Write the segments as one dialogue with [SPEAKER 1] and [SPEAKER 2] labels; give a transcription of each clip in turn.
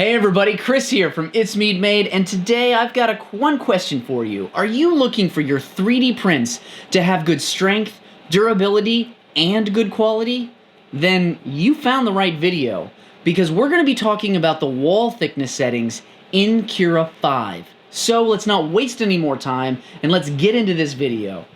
[SPEAKER 1] Hey everybody, Chris here from It's Mead Made, and today I've got one question for you. Are you looking for your 3D prints to have good strength, durability, and good quality? Then you found the right video, because we're going to be talking about the wall thickness settings in Cura 5. So let's not waste any more time, and let's get into this video.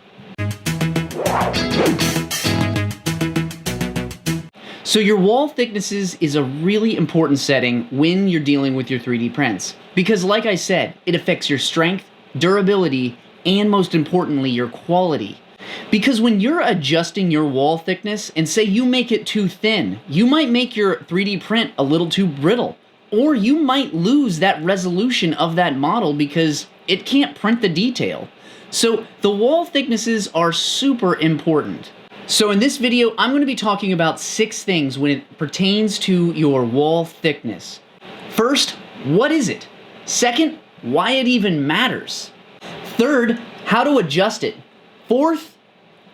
[SPEAKER 1] So your wall thicknesses is a really important setting when you're dealing with your 3D prints. Because like I said, it affects your strength, durability, and most importantly, your quality. Because when you're adjusting your wall thickness, and say you make it too thin, you might make your 3D print a little too brittle. Or you might lose that resolution of that model because it can't print the detail. So the wall thicknesses are super important. So in this video, I'm going to be talking about 6 things when it pertains to your wall thickness. First, what is it? Second, why it even matters. Third, how to adjust it. Fourth,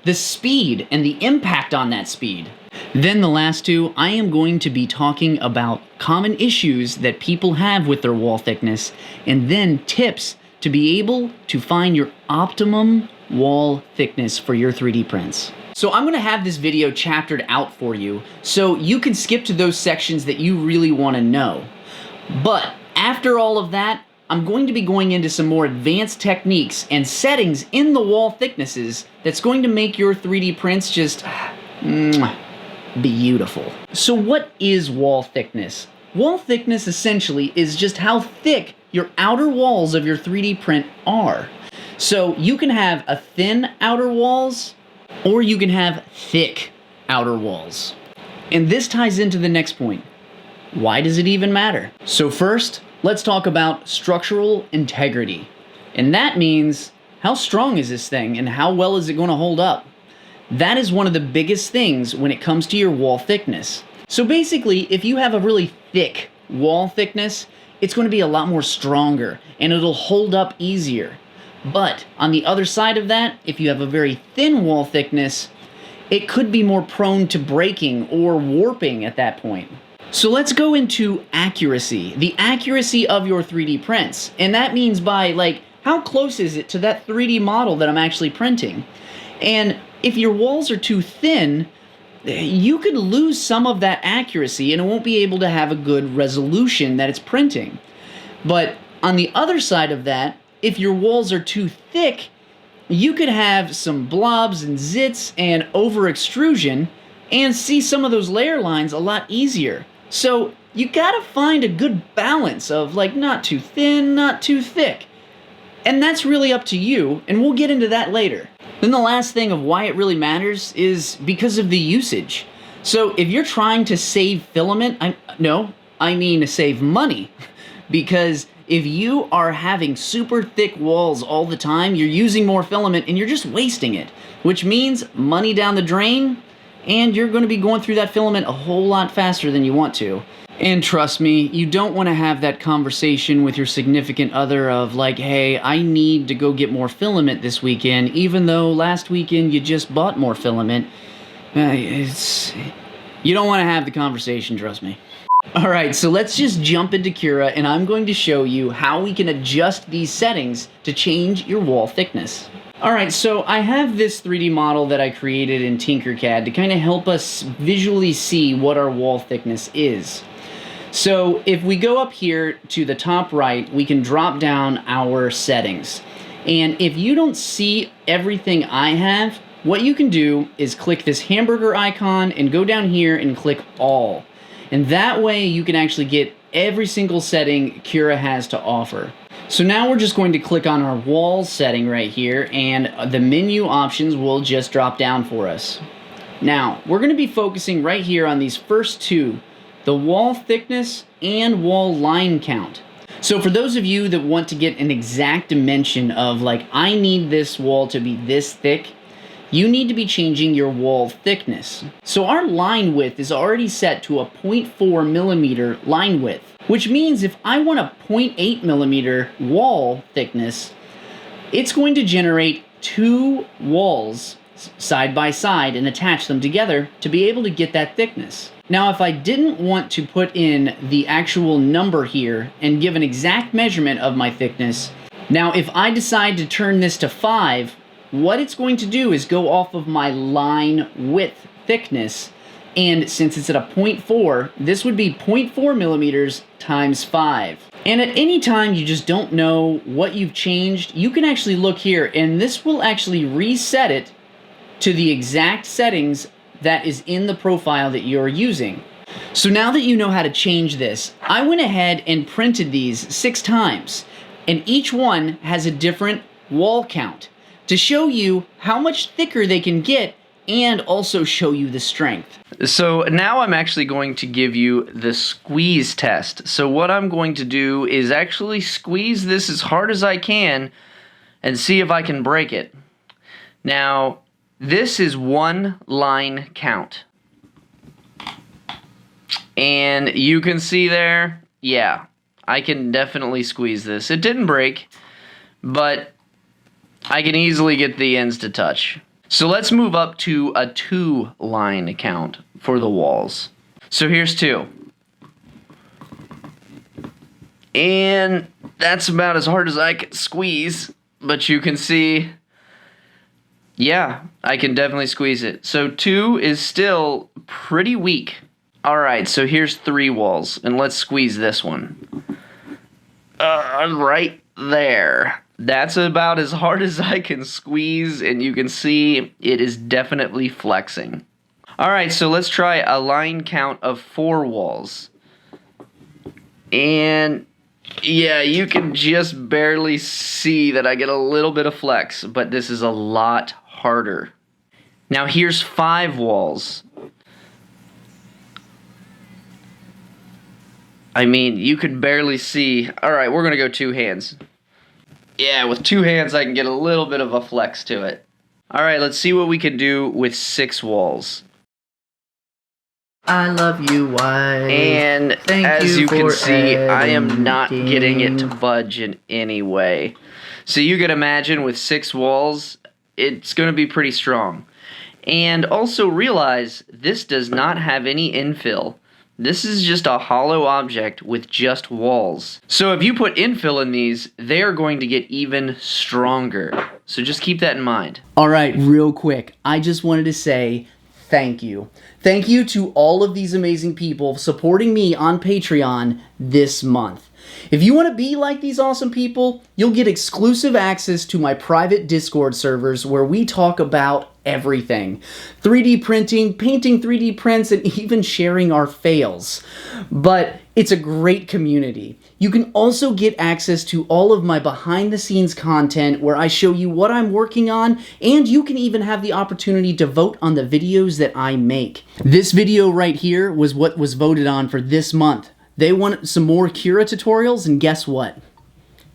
[SPEAKER 1] the speed and the impact on that speed. Then the last 2, I am going to be talking about common issues that people have with their wall thickness, and then tips to be able to find your optimum wall thickness for your 3D prints. So I'm going to have this video chaptered out for you, so you can skip to those sections that you really want to know. But after all of that, I'm going to be going into some more advanced techniques and settings in the wall thicknesses that's going to make your 3D prints just beautiful. So what is wall thickness? Wall thickness essentially is just how thick your outer walls of your 3D print are. So you can have a thin outer walls, or you can have thick outer walls. And this ties into the next point. Why does it even matter? So first, let's talk about structural integrity. And that means, how strong is this thing and how well is it going to hold up? That is one of the biggest things when it comes to your wall thickness. So basically, if you have a really thick wall thickness, it's going to be a lot more stronger and it'll hold up easier. But on the other side of that, if you have a very thin wall thickness, it could be more prone to breaking or warping at that point. So let's go into accuracy, the accuracy of your 3D prints. And that means by how close is it to that 3D model that I'm actually printing? And if your walls are too thin, you could lose some of that accuracy and it won't be able to have a good resolution that it's printing. But on the other side of that, if your walls are too thick, you could have some blobs and zits and over extrusion and see some of those layer lines a lot easier. So you gotta find a good balance of not too thin, not too thick. And that's really up to you, and we'll get into that later. Then the last thing of why it really matters is because of the usage. So if you're trying to save filament, I mean to save money, because if you are having super thick walls all the time, you're using more filament and you're just wasting it, which means money down the drain, and you're going to be going through that filament a whole lot faster than you want to. And trust me, you don't want to have that conversation with your significant other of hey, I need to go get more filament this weekend, even though last weekend you just bought more filament. You don't want to have the conversation, trust me. Alright, so let's just jump into Cura, and I'm going to show you how we can adjust these settings to change your wall thickness. Alright, so I have this 3D model that I created in Tinkercad to kind of help us visually see what our wall thickness is. So if we go up here to the top right, we can drop down our settings. And if you don't see everything I have, what you can do is click this hamburger icon and go down here and click all. And that way you can actually get every single setting Cura has to offer. So now we're just going to click on our wall setting right here, and the menu options will just drop down for us. Now, we're going to be focusing right here on these first 2, the wall thickness and wall line count. So for those of you that want to get an exact dimension of I need this wall to be this thick, you need to be changing your wall thickness. So our line width is already set to a 0.4 millimeter line width, which means if I want a 0.8 millimeter wall thickness, it's going to generate 2 walls side by side and attach them together to be able to get that thickness. Now, if I didn't want to put in the actual number here and give an exact measurement of my thickness, now if I decide to turn this to 5, what it's going to do is go off of my line width thickness, and since it's at a 0.4, this would be 0.4 millimeters times 5. And at any time you just don't know what you've changed, you can actually look here, and this will actually reset it to the exact settings that is in the profile that you're using. So now that you know how to change this, I went ahead and printed these 6 times, and each one has a different wall count to show you how much thicker they can get and also show you the strength. So now I'm actually going to give you the squeeze test. So what I'm going to do is actually squeeze this as hard as I can and see if I can break it. Now, this is 1 line count. And you can see there, yeah, I can definitely squeeze this. It didn't break, but I can easily get the ends to touch. So let's move up to a 2 line count for the walls. So here's 2. And that's about as hard as I can squeeze, but you can see, yeah, I can definitely squeeze it. So 2 is still pretty weak. Alright, so here's 3 walls, and let's squeeze this one. Right there. That's about as hard as I can squeeze, and you can see it is definitely flexing. Alright, so let's try a line count of 4 walls. And yeah, you can just barely see that I get a little bit of flex, but this is a lot harder. Now here's 5 walls. I mean, you could barely see. Alright, we're gonna go 2 hands. Yeah, with 2 hands I can get a little bit of a flex to it. Alright, let's see what we can do with 6 walls.
[SPEAKER 2] I love you, wife.
[SPEAKER 1] And as you can see, I am not getting it to budge in any way. So you can imagine with 6 walls, it's going to be pretty strong. And also realize this does not have any infill. This is just a hollow object with just walls. So if you put infill in these, they are going to get even stronger. So just keep that in mind. Alright, real quick, I just wanted to say thank you. Thank you to all of these amazing people supporting me on Patreon this month. If you want to be like these awesome people, you'll get exclusive access to my private Discord servers where we talk about everything. 3D printing, painting 3D prints, and even sharing our fails. But it's a great community. You can also get access to all of my behind-the-scenes content where I show you what I'm working on, and you can even have the opportunity to vote on the videos that I make. This video right here was what was voted on for this month. They want some more Cura tutorials, and guess what?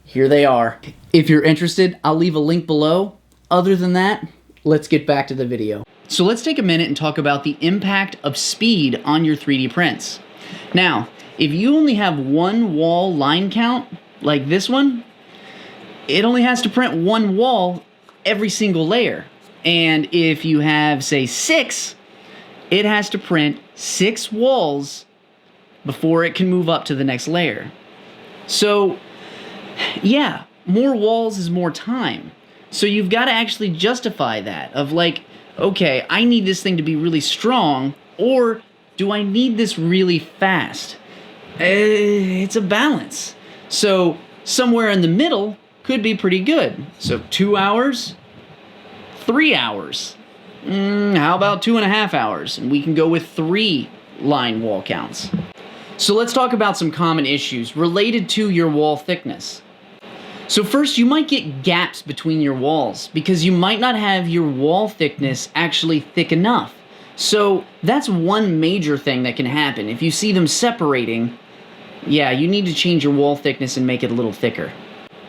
[SPEAKER 1] Here they are. If you're interested, I'll leave a link below. Other than that, let's get back to the video. So let's take a minute and talk about the impact of speed on your 3D prints. Now, if you only have 1 wall line count, like this one, it only has to print 1 wall every single layer. And if you have, say, 6, it has to print 6 walls before it can move up to the next layer. So, yeah, more walls is more time. So you've got to actually justify that of like, okay, I need this thing to be really strong, or do I need this really fast? It's a balance. So somewhere in the middle could be pretty good. So 2 hours, 3 hours. How about 2.5 hours? And we can go with 3 line wall counts. So let's talk about some common issues related to your wall thickness. So first, you might get gaps between your walls because you might not have your wall thickness actually thick enough. So that's one major thing that can happen. If you see them separating, yeah, you need to change your wall thickness and make it a little thicker.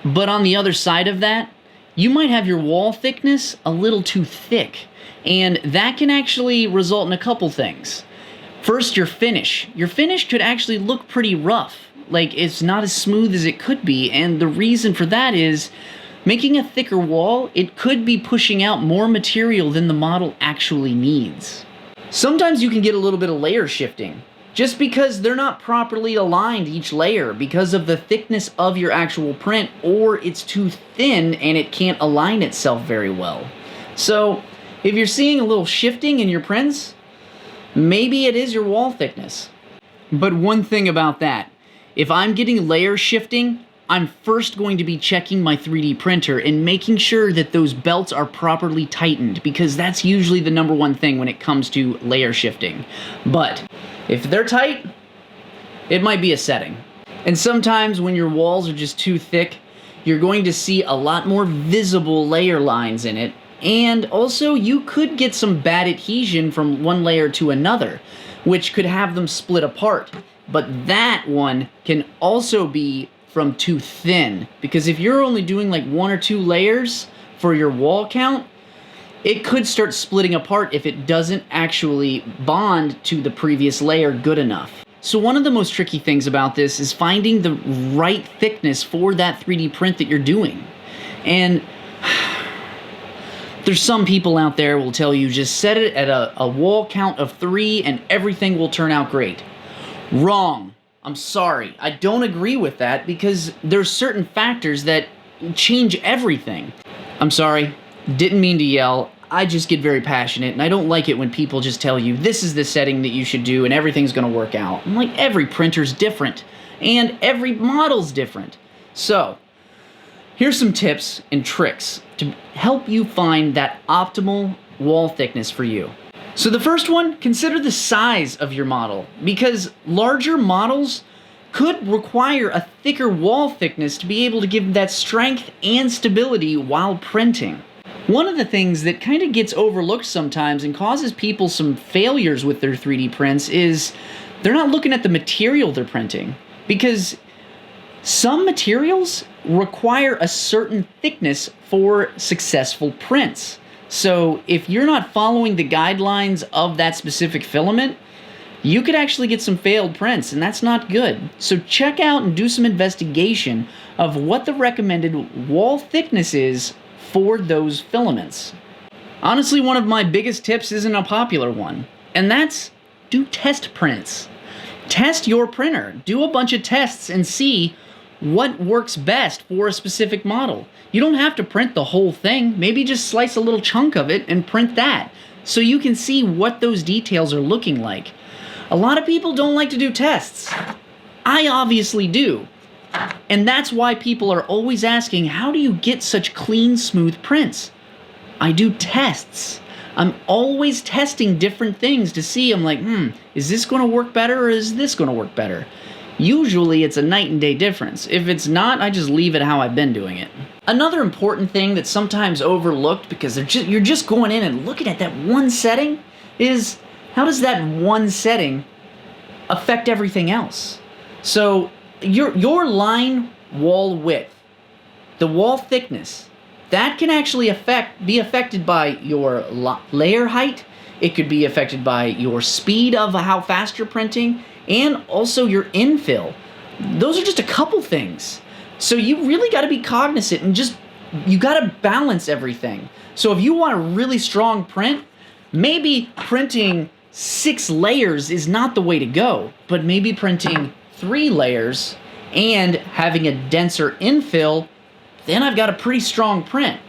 [SPEAKER 1] But on the other side of that, you might have your wall thickness a little too thick, and that can actually result in a couple things. First, your finish. Your finish could actually look pretty rough. Like, it's not as smooth as it could be, and the reason for that is making a thicker wall, it could be pushing out more material than the model actually needs. Sometimes you can get a little bit of layer shifting, just because they're not properly aligned each layer because of the thickness of your actual print, or it's too thin and it can't align itself very well. So if you're seeing a little shifting in your prints, maybe it is your wall thickness. But one thing about that, if I'm getting layer shifting, I'm first going to be checking my 3D printer and making sure that those belts are properly tightened, because that's usually the number one thing when it comes to layer shifting. But if they're tight, it might be a setting. And sometimes when your walls are just too thick, you're going to see a lot more visible layer lines in it, and also you could get some bad adhesion from one layer to another, which could have them split apart. But that one can also be from too thin, because if you're only doing like 1 or 2 layers for your wall count, it could start splitting apart if it doesn't actually bond to the previous layer good enough. So one of the most tricky things about this is finding the right thickness for that 3D print that you're doing. And there's some people out there will tell you just set it at a wall count of 3 and everything will turn out great. Wrong. I'm sorry. I don't agree with that, because there's certain factors that change everything. I'm sorry. Didn't mean to yell. I just get very passionate, and I don't like it when people just tell you this is the setting that you should do and everything's going to work out. I'm like, every printer's different and every model's different. So here's some tips and tricks to help you find that optimal wall thickness for you. So the first one, consider the size of your model, because larger models could require a thicker wall thickness to be able to give that strength and stability while printing. One of the things that kind of gets overlooked sometimes and causes people some failures with their 3D prints is they're not looking at the material they're printing, because some materials require a certain thickness for successful prints. So if you're not following the guidelines of that specific filament, you could actually get some failed prints, and that's not good. So check out and do some investigation of what the recommended wall thickness is for those filaments. Honestly, one of my biggest tips isn't a popular one, and that's do test prints. Test your printer. Do a bunch of tests and see what works best for a specific model. You don't have to print the whole thing. Maybe just slice a little chunk of it and print that, so you can see what those details are looking like. A lot of people don't like to do tests. I obviously do. And that's why people are always asking, how do you get such clean, smooth prints? I do tests. I'm always testing different things to see, I'm like, is this going to work better, or is this going to work better? Usually it's a night and day difference. If it's not, I just leave it how I've been doing it. Another important thing that's sometimes overlooked, because you're just going in and looking at that one setting, is how does that one setting affect everything else? So your line wall width, the wall thickness, that can actually be affected by your layer height. It could be affected by your speed of how fast you're printing, and also your infill. Those are just a couple things. So you really got to be cognizant, and you got to balance everything. So if you want a really strong print, maybe printing 6 layers is not the way to go, but maybe printing 3 layers and having a denser infill, then I've got a pretty strong print.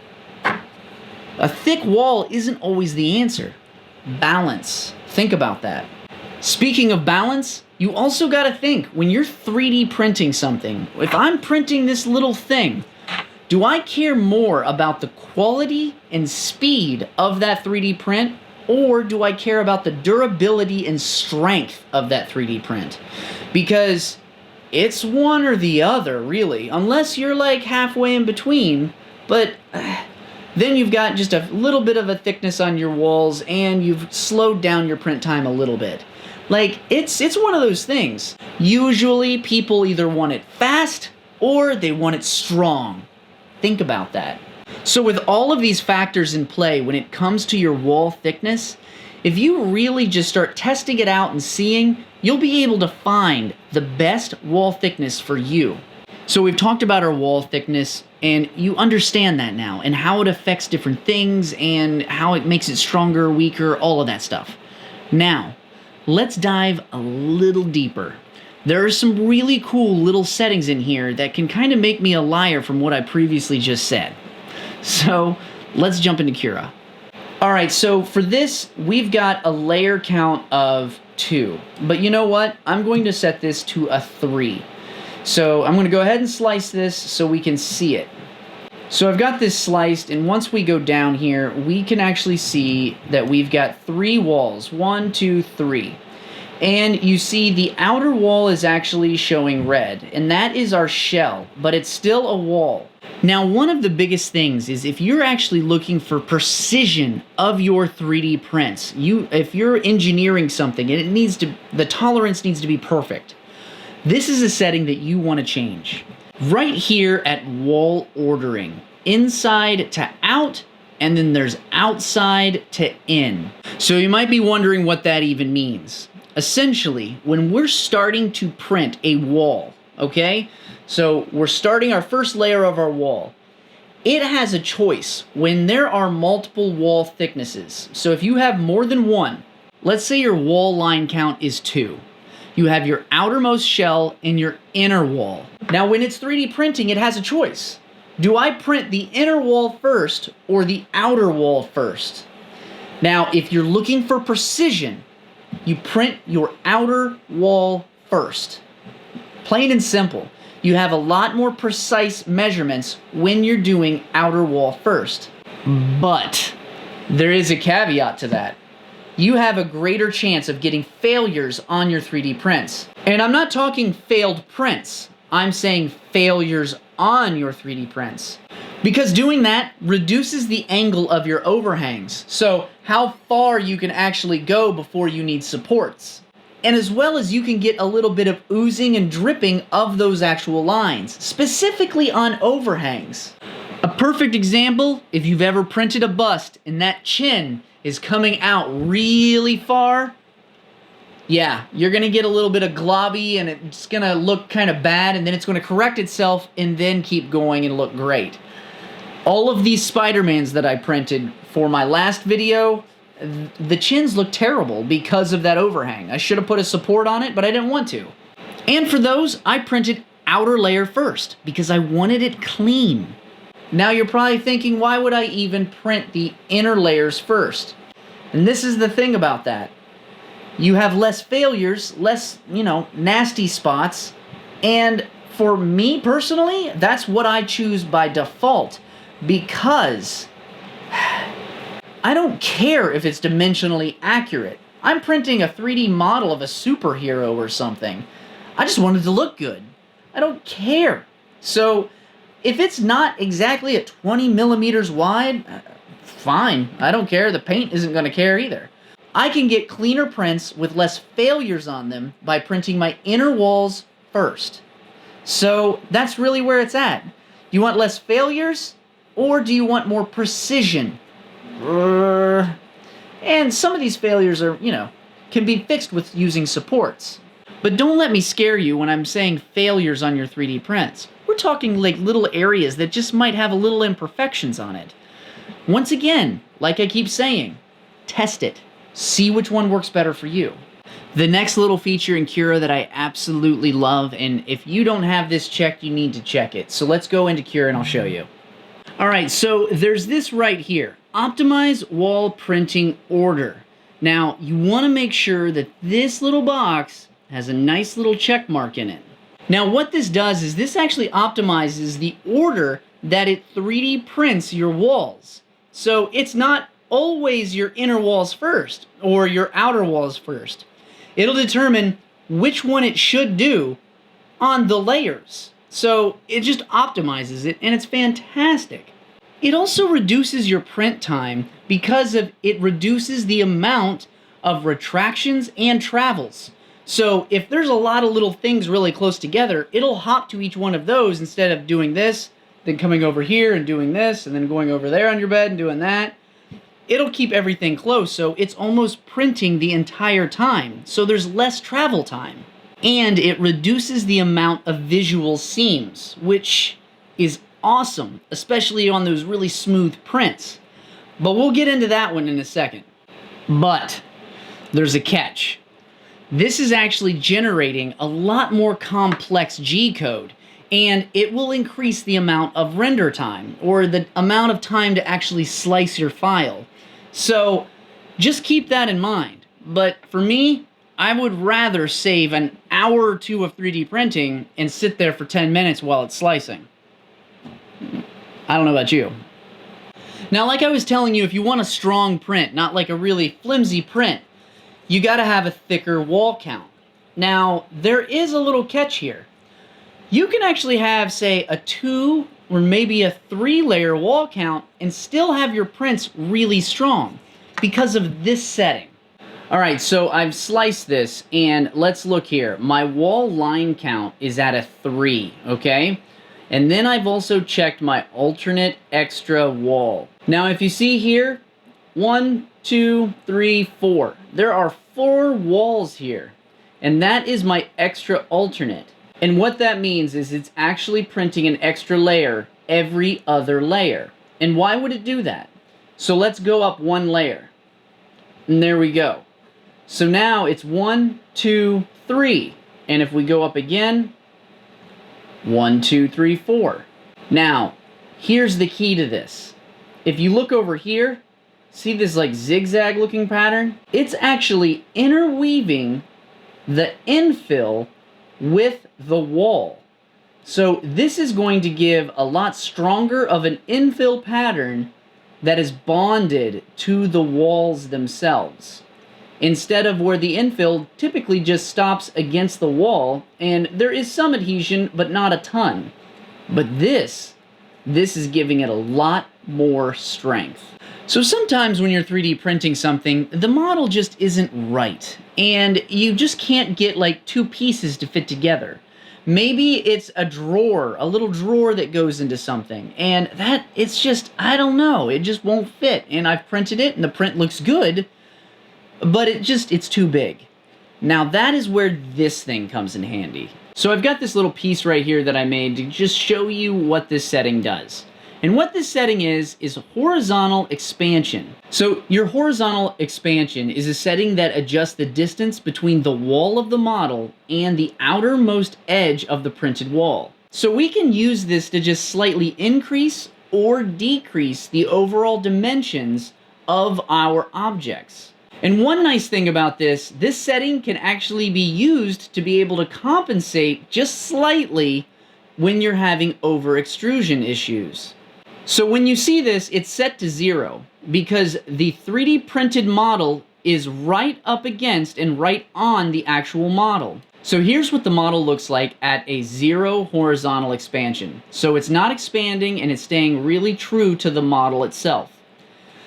[SPEAKER 1] A thick wall isn't always the answer. Balance. Think about that. Speaking of balance, you also got to think, when you're 3D printing something, if I'm printing this little thing, do I care more about the quality and speed of that 3D print, or do I care about the durability and strength of that 3D print? Because it's one or the other, really, unless you're like halfway in between, but then you've got just a little bit of a thickness on your walls, and you've slowed down your print time a little bit. Like, it's one of those things. Usually people either want it fast or they want it strong. Think about that. So with all of these factors in play when it comes to your wall thickness, if you really just start testing it out and seeing, you'll be able to find the best wall thickness for you. So we've talked about our wall thickness, and you understand that now, and how it affects different things, and how it makes it stronger, weaker, all of that stuff. Now, let's dive a little deeper. There are some really cool little settings in here that can kind of make me a liar from what I previously just said. So, let's jump into Cura. Alright, so for this, we've got a layer count of 2. But you know what? I'm going to set this to a 3. So I'm going to go ahead and slice this so we can see it. So I've got this sliced, and once we go down here, we can actually see that we've got 3 walls. 1, 2, 3. And you see the outer wall is actually showing red, and that is our shell, but it's still a wall. Now, one of the biggest things is if you're actually looking for precision of your 3D prints, if you're engineering something and the tolerance needs to be perfect, this is a setting that you want to change. Right here at wall ordering, inside to out, and then there's outside to in. So you might be wondering what that even means. Essentially, when we're starting to print a wall, okay? So we're starting our first layer of our wall. It has a choice when there are multiple wall thicknesses. So if you have more than one, let's say your wall line count is 2. You have your outermost shell and your inner wall. Now when it's 3D printing, it has a choice. Do I print the inner wall first or the outer wall first? Now if you're looking for precision, you print your outer wall first. Plain and simple. You have a lot more precise measurements when you're doing outer wall first. But there is a caveat to that. You have a greater chance of getting failures on your 3D prints. And I'm not talking failed prints. I'm saying failures on your 3D prints. Because doing that reduces the angle of your overhangs. So how far you can actually go before you need supports. And as well as you can get a little bit of oozing and dripping of those actual lines, specifically on overhangs. A perfect example, if you've ever printed a bust and that chin is coming out really far, yeah, you're gonna get a little bit of globby and it's gonna look kind of bad, and then it's gonna correct itself and then keep going and look great. All of these Spider-Mans that I printed for my last video, the chins look terrible because of that overhang. I should have put a support on it, but I didn't want to. And for those, I printed outer layer first because I wanted it clean. Now you're probably thinking, why would I even print the inner layers first? And this is the thing about that. You have less failures, less, nasty spots. And for me personally, that's what I choose by default because I don't care if it's dimensionally accurate. I'm printing a 3D model of a superhero or something. I just want it to look good. I don't care. So if it's not exactly at 20 millimeters wide, fine. I don't care. The paint isn't going to care either. I can get cleaner prints with less failures on them by printing my inner walls first. So that's really where it's at. Do you want less failures or do you want more precision? And some of these failures are, can be fixed with using supports. But don't let me scare you when I'm saying failures on your 3D prints. We're talking like little areas that just might have a little imperfections on it. Once again, like I keep saying, test it. See which one works better for you. The next little feature in Cura that I absolutely love, and if you don't have this checked, you need to check it. So let's go into Cura and I'll show you. Alright, so there's this right here. Optimize wall printing order. Now, you want to make sure that this little box has a nice little check mark in it. Now, what this does is this actually optimizes the order that it 3D prints your walls. So it's not always your inner walls first or your outer walls first. It'll determine which one it should do on the layers. So it just optimizes it, and it's fantastic. It also reduces your print time because it reduces the amount of retractions and travels. So if there's a lot of little things really close together, it'll hop to each one of those instead of doing this, then coming over here and doing this, and then going over there on your bed and doing that. It'll keep everything close, so it's almost printing the entire time. So there's less travel time. And it reduces the amount of visual seams, which is awesome, especially on those really smooth prints. But we'll get into that one in a second. But There's a catch. This is actually generating a lot more complex G code, and it will increase the amount of render time, or the amount of time to actually slice your file. So just keep that in mind. But for me, I would rather save an hour or two of 3D printing and sit there for 10 minutes while it's slicing. I don't know about you. Now, like I was telling you, if you want a strong print, not like a really flimsy print, you gotta have a thicker wall count. Now, there is a little catch here. You can actually have, say, a 2 or maybe a 3-layer wall count and still have your prints really strong because of this setting. Alright, so I've sliced this, and let's look here. My wall line count is at a 3, okay? And then I've also checked my alternate extra wall. Now, if you see here, 1, 2, 3, 4. There are 4 walls here, and that is my extra alternate. And what that means is it's actually printing an extra layer every other layer. And why would it do that? So let's go up 1 layer. And there we go. So now it's 1, 2, 3. And if we go up again, 1, 2, 3, 4. Now, here's the key to this. If you look over here, see this like zigzag looking pattern? It's actually interweaving the infill with the wall. So this is going to give a lot stronger of an infill pattern that is bonded to the walls themselves, instead of where the infill typically just stops against the wall, and there is some adhesion, but not a ton. But this is giving it a lot more strength. So sometimes when you're 3D printing something, the model just isn't right, and you just can't get like 2 pieces to fit together. Maybe it's a drawer, a little drawer that goes into something, and it's just, I don't know, it just won't fit. And I've printed it, and the print looks good, but it's too big. Now that is where this thing comes in handy. So I've got this little piece right here that I made to just show you what this setting does. And what this setting is horizontal expansion. So your horizontal expansion is a setting that adjusts the distance between the wall of the model and the outermost edge of the printed wall. So we can use this to just slightly increase or decrease the overall dimensions of our objects. And one nice thing about this setting can actually be used to be able to compensate just slightly when you're having over extrusion issues. So when you see this, it's set to 0 because the 3D printed model is right up against and right on the actual model. So here's what the model looks like at a 0 horizontal expansion. So it's not expanding and it's staying really true to the model itself.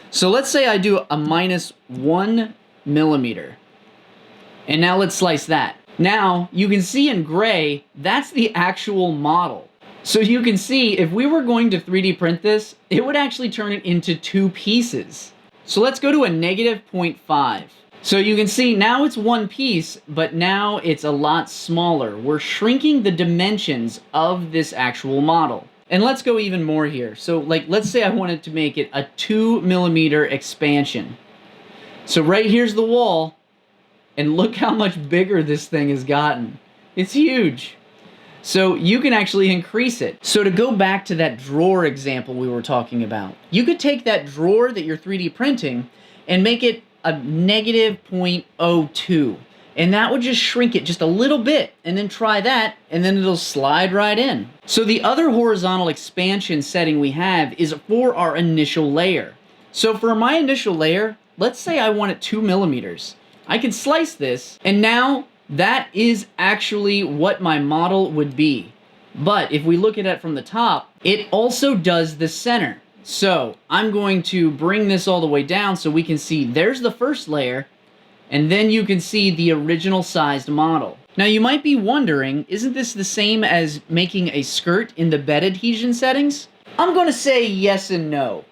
[SPEAKER 1] So let's say I do a -1 millimeter. And now let's slice that. Now you can see in gray, that's the actual model. So you can see, if we were going to 3D print this, it would actually turn it into 2 pieces. So let's go to a -0.5. So you can see now it's 1 piece, but now it's a lot smaller. We're shrinking the dimensions of this actual model. And let's go even more here. So like, let's say I wanted to make it a 2 millimeter expansion. So right here's the wall, and look how much bigger this thing has gotten. It's huge. So you can actually increase it. So to go back to that drawer example we were talking about, you could take that drawer that you're 3D printing and make it a -0.02. And that would just shrink it just a little bit, and then try that, and then it'll slide right in. So the other horizontal expansion setting we have is for our initial layer. So for my initial layer, let's say I want it 2 millimeters. I can slice this, and now that is actually what my model would be. But if we look at it from the top, it also does the center. So I'm going to bring this all the way down so we can see there's the first layer, and then you can see the original sized model. Now you might be wondering, isn't this the same as making a skirt in the bed adhesion settings? I'm going to say yes and no,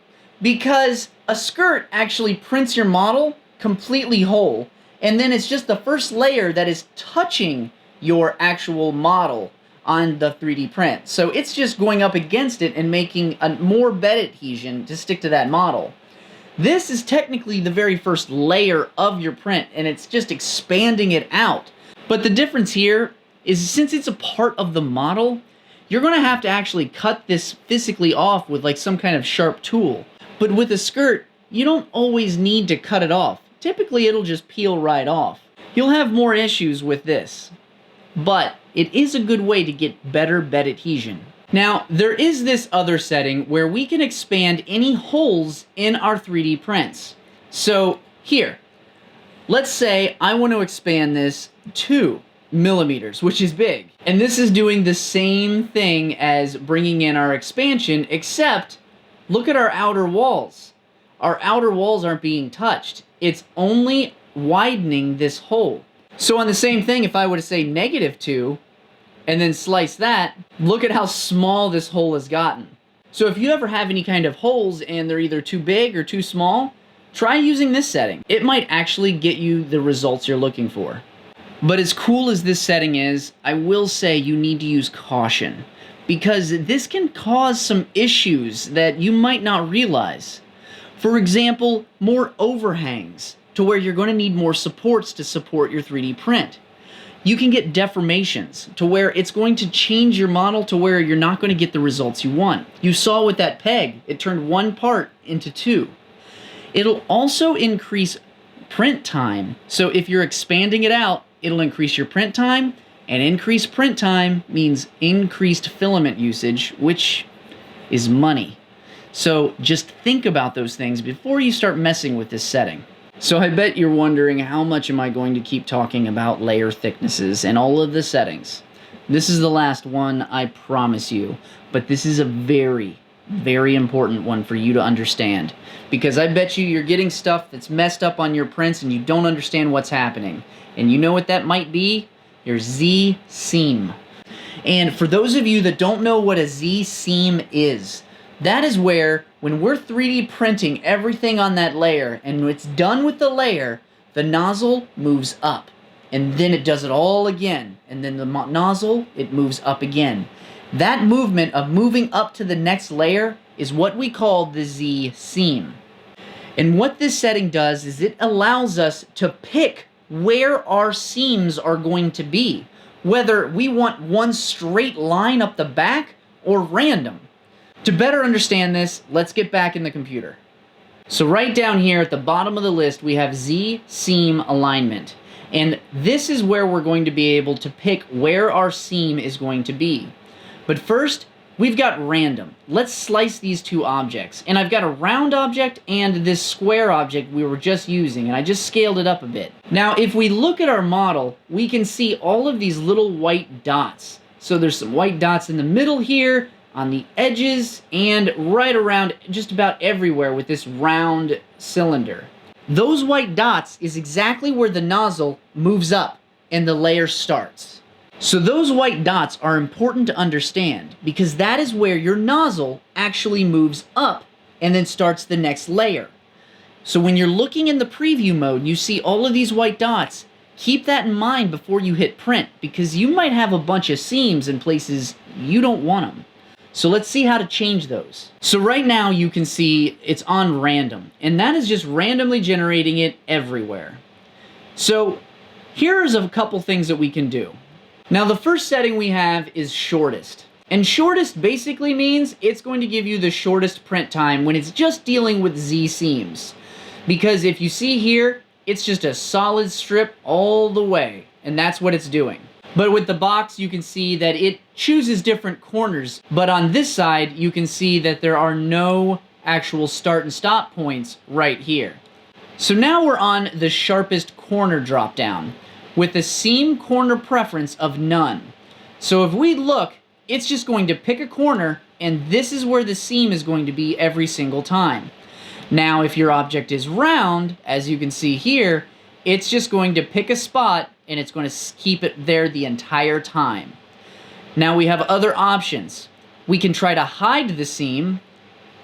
[SPEAKER 1] because a skirt actually prints your model completely whole, and then it's just the first layer that is touching your actual model on the 3D print. So it's just going up against it and making a more bed adhesion to stick to that model. This is technically the very first layer of your print, and it's just expanding it out. But the difference here is since it's a part of the model, you're going to have to actually cut this physically off with like some kind of sharp tool. But with a skirt, you don't always need to cut it off. Typically, it'll just peel right off. You'll have more issues with this, but it is a good way to get better bed adhesion. Now, there is this other setting where we can expand any holes in our 3D prints. So here, let's say I want to expand this 2 millimeters, which is big. And this is doing the same thing as bringing in our expansion, except look at our outer walls. Our outer walls aren't being touched. It's only widening this hole. So on the same thing, if I were to say -2 and then slice that, look at how small this hole has gotten. So if you ever have any kind of holes and they're either too big or too small, try using this setting. It might actually get you the results you're looking for. But as cool as this setting is, I will say you need to use caution, because this can cause some issues that you might not realize. For example, more overhangs, to where you're going to need more supports to support your 3D print. You can get deformations, to where it's going to change your model to where you're not going to get the results you want. You saw with that peg, it turned one part into 2. It'll also increase print time. So if you're expanding it out, it'll increase your print time, and increased print time means increased filament usage, which is money. So just think about those things before you start messing with this setting. So I bet you're wondering, how much am I going to keep talking about layer thicknesses and all of the settings? This is the last one, I promise you, but this is a very, very important one for you to understand, because I bet you're getting stuff that's messed up on your prints and you don't understand what's happening. And you know what that might be? Your Z-seam. And for those of you that don't know what a Z-seam is, that is where, when we're 3D printing everything on that layer, and when it's done with the layer, the nozzle moves up. And then it does it all again. And then the nozzle, it moves up again. That movement of moving up to the next layer is what we call the Z-seam. And what this setting does is it allows us to pick where our seams are going to be, whether we want one straight line up the back or random. To better understand this, let's get back in the computer. So right down here at the bottom of the list, we have Z-seam alignment. And this is where we're going to be able to pick where our seam is going to be. But first, we've got random. Let's slice these two objects. And I've got a round object and this square object we were just using, and I just scaled it up a bit. Now, if we look at our model, we can see all of these little white dots. So there's some white dots in the middle here, on the edges, and right around just about everywhere with this round cylinder. Those white dots is exactly where the nozzle moves up and the layer starts. So those white dots are important to understand, because that is where your nozzle actually moves up and then starts the next layer. So when you're looking in the preview mode, you see all of these white dots. Keep that in mind before you hit print, because you might have a bunch of seams in places you don't want them. So let's see how to change those. So right now you can see it's on random, and that is just randomly generating it everywhere. So here's a couple things that we can do. Now the first setting we have is shortest. And shortest basically means it's going to give you the shortest print time when it's just dealing with Z-seams. Because if you see here, it's just a solid strip all the way, and that's what it's doing. But with the box, you can see that it chooses different corners. But on this side, you can see that there are no actual start and stop points right here. So now we're on the sharpest corner drop down with a seam corner preference of none. So if we look, it's just going to pick a corner, and this is where the seam is going to be every single time. Now, if your object is round, as you can see here, it's just going to pick a spot and it's going to keep it there the entire time. Now we have other options. We can try to hide the seam,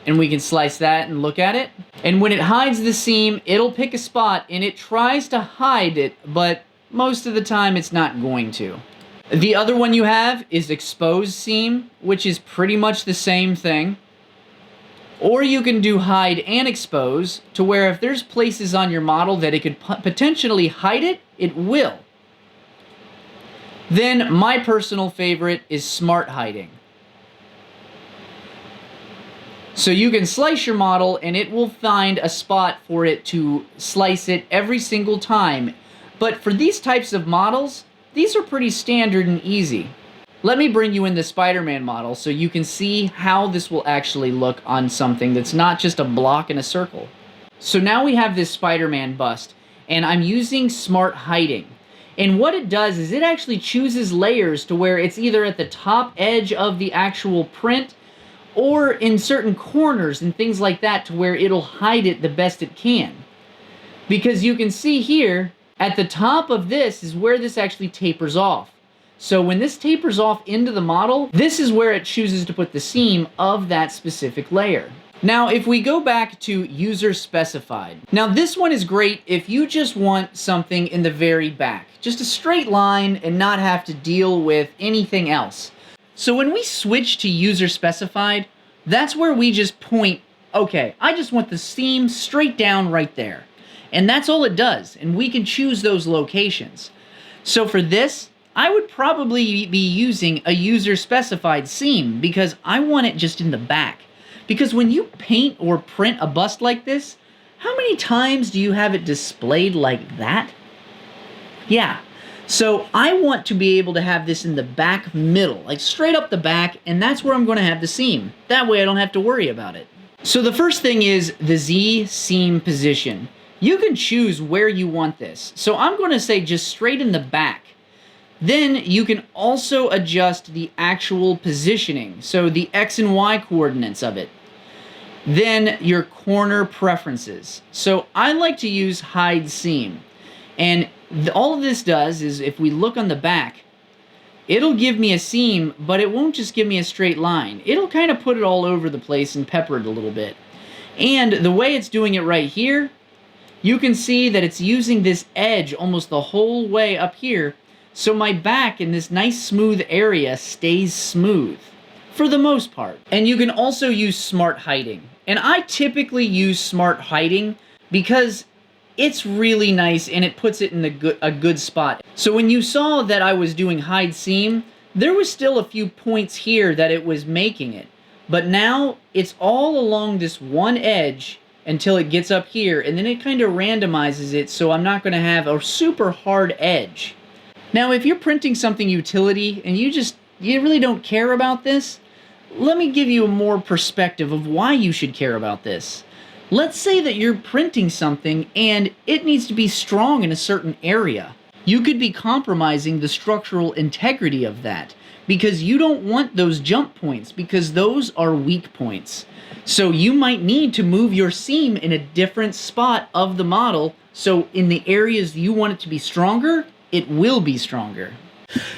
[SPEAKER 1] and we can slice that and look at it. And when it hides the seam, it'll pick a spot and it tries to hide it, but most of the time it's not going to. The other one you have is exposed seam, which is pretty much the same thing. Or you can do hide and expose, to where if there's places on your model that it could potentially hide it, it will. Then my personal favorite is smart hiding. So you can slice your model and it will find a spot for it to slice it every single time. But for these types of models, these are pretty standard and easy. Let me bring you in the Spider-Man model so you can see how this will actually look on something that's not just a block and a circle. So now we have this Spider-Man bust, and I'm using smart hiding. And what it does is it actually chooses layers to where it's either at the top edge of the actual print or in certain corners and things like that, to where it'll hide it the best it can. Because you can see here, at the top of this is where this actually tapers off. So when this tapers off into the model, this is where it chooses to put the seam of that specific layer. Now, if we go back to user specified, now this one is great if you just want something in the very back, just a straight line and not have to deal with anything else. So when we switch to user specified, that's where we just point, okay, I just want the seam straight down right there. And that's all it does, and we can choose those locations. So for this, I would probably be using a user specified seam because I want it just in the back. Because when you paint or print a bust like this, how many times do you have it displayed like that? Yeah. So I want to be able to have this in the back middle, like straight up the back, and that's where I'm going to have the seam. That way I don't have to worry about it. So the first thing is the Z seam position. You can choose where you want this. So I'm going to say just straight in the back. Then you can also adjust the actual positioning, so the X and Y coordinates of it. Then your corner preferences. So I like to use hide seam. And all of this does is if we look on the back, it'll give me a seam, but it won't just give me a straight line. It'll kind of put it all over the place and pepper it a little bit. And the way it's doing it right here, you can see that it's using this edge almost the whole way up here, so my back in this nice smooth area stays smooth, for the most part. And you can also use smart hiding. And I typically use smart hiding because it's really nice and it puts it in a good spot. So when you saw that I was doing hide seam, there was still a few points here that it was making it. But now it's all along this one edge until it gets up here, and then it kind of randomizes it so I'm not going to have a super hard edge. Now if you're printing something utility and you really don't care about this, let me give you a more perspective of why you should care about this. Let's say that you're printing something and it needs to be strong in a certain area. You could be compromising the structural integrity of that because you don't want those jump points because those are weak points. So you might need to move your seam in a different spot of the model so in the areas you want it to be stronger, it will be stronger.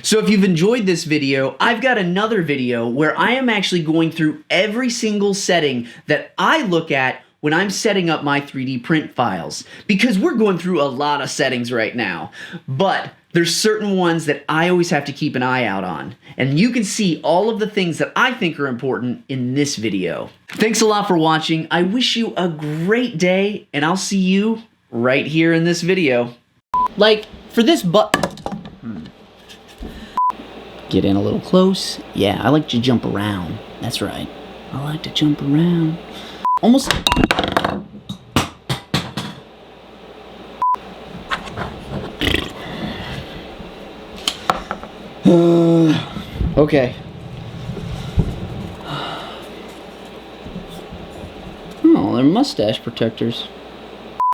[SPEAKER 1] So if you've enjoyed this video, I've got another video where I am actually going through every single setting that I look at when I'm setting up my 3D print files, because we're going through a lot of settings right now, but there's certain ones that I always have to keep an eye out on, and you can see all of the things that I think are important in this video. Thanks a lot for watching. I wish you a great day, and I'll see you right here in this video. Like, for this Get in a little close. Yeah, I like to jump around. That's right. I like to jump around. Almost. Okay. Oh, they're mustache protectors.